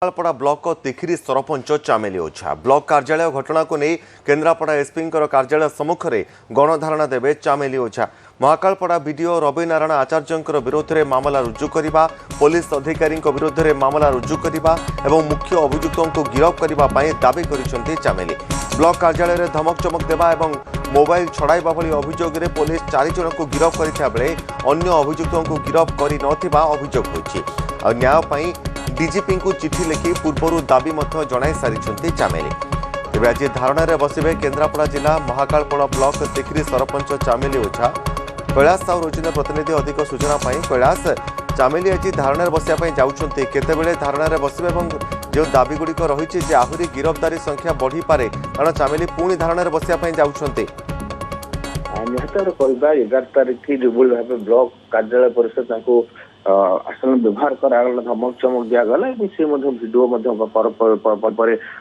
Kendrapara block तिखिरी sarpanch चामेली ओझा block कार्यालय घटना को नहीं केन्द्रापड़ा एसपी कार्यालय सम्मुख में गणधारणा देवे चामेली ओझा। महाकालपड़ा बीडीओ रवि नारायण आचार्य विरोध में मामला रुजु करने, पुलिस अधिकारी विरोध में मामला रुजु करने और मुख्य अभियुक्तों को गिरफ्त करने दाबी कर चामेली। ब्लॉक कार्यालय में धमक चमक देवा और मोबाइल छड़ाइबा भली अभियोग में पुलिस 4 जन को गिरफ्त करथिया बेले अन्य अभियुक्तों को गिरफ्त कर नथिबा अभियोग होछि। न्याय डीजीपी को चिठी लिखि पूर्व दाबी जनाई सारी चामेली। तेज आज धारणा बसवे केन्द्रापड़ा जिला महाकालपड़ा ब्लॉक तिखिरी सरपंच चामेली ओझा। कैलाश साहू रोजिन प्रतिनिधि अधिक सूचना कैलाश चामेली आज धारणा बसवाई जाऊँच केतबेले धारणा बसवे जो दाबीगुड़िक रही आहरी गिरफ्तारी संख्या बढ़ी पारे कारण चामेली पुणी धारणा बसवाई जाऊँच। निहत कहवा 11 तारीख जो भाव ब्लॉक कार्यालय परिषद आसन व्यवहार करागला धमक चमक दिगला सी भिडियो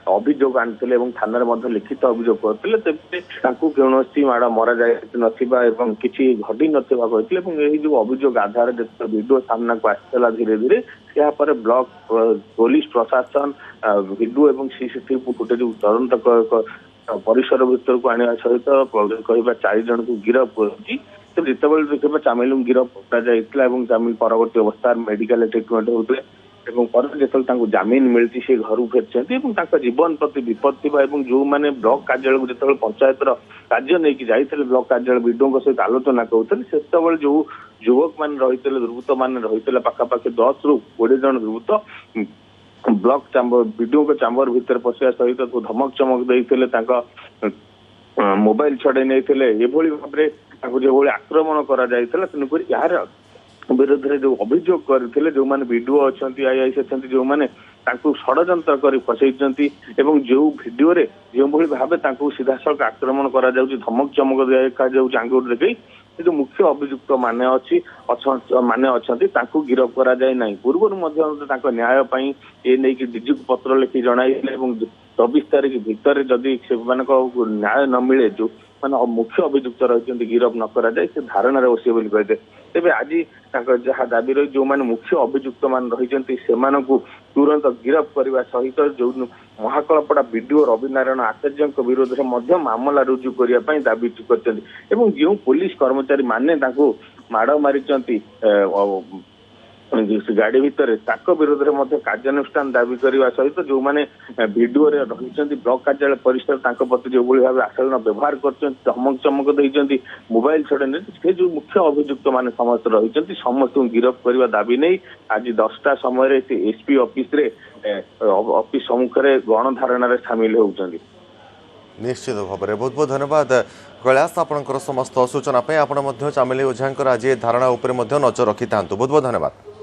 अभियोग आनी थाना लिखित अभियोग करते कौन माड़ मरा जा कि घटी नही जो अभियोग आधार भिडियो सामना को आसाला धीरे धीरे यापर ब्लॉक पुलिस प्रशासन भिडियो और सीसीटीवी फुटेज तदंत परिसर भीतर को आने सहित कहवा 4 जन को गिरफ्त कर जितेबाला देखा चामेली गिरफ्त कर चामेली परवर्ती अवस्था मेडिकल ट्रिटमेंट होते जो जमीन मिलती से घर फेर जीवन प्रति विपद थी जो मैंने ब्लॉक कार्यालय जो पंचायत कार्य नहीं जाते ब्लॉक कार्यालय विडो सहित आलोचना करते जो युवक मान रही दुर्वृत्त मान रही पाखापाखि 10 ରୁ 20 जन दुर्वृत्त ब्लॉक चैम्बर विडो चैम्बर भीतर पशिया सहित धमक चमक देते मोबाइल छड़े नहीं भाव जो आक्रमण कर तेणुक यार विरोध में जो अभियोग करते जो मैंने वीडियो अच्छा आईआईसी अच्छा जो मैंने षड्यंत्र कर फसई जो भिडियो जो भाव सीधा सड़क आक्रमण कर धमक चमक दिखा आंगुर देखी जो मुख्य अभियुक्त माने अच्छा गिरफ्त करा जाए ना पूर्व न्याय ये नहीं कि डीजी को पत्र लिखि जणाइले 24 तारीख भितर जदि से न्याय न मिले जो माने मुख्य अभियुक्त रही गिरफ्त न करा जाए से धारणा बसे बोली कहते तेज आज जहाँ दाबी रही जो मैंने मुख्य अभियुक्त मान रही तुरंत गिरफ्त करने सहित जो महाकालपड़ा बीडीओ रवि नारायण आचार्य विरोध में मामला रुजु करने दाबी कर जो पुलिस कर्मचारी माने माड़ मारी गाड़ी भितर विरोध में कार्यानुष्ठान दाबी करने सहित जो मैंने भिडियो रही ब्लॉक कार्यालय परिसर प्रति जो भाव आचरण व्यवहार कर धमक चमक देते मोबाइल छड़े से जो मुख्य अभियुक्त मान समस्त रही समस्त गिरफ्त करने दाबी नहीं आज 10टा समय एसपी ऑफिस सम्मुख में गणधारणा सामिल होती। निश्चित भाव में बहुत बहुत धन्यवाद कैलाश आपंकर समस्त सूचना आप चामेली ओझा आज धारणा नजर रखि था। बहुत बहुत धन्यवाद।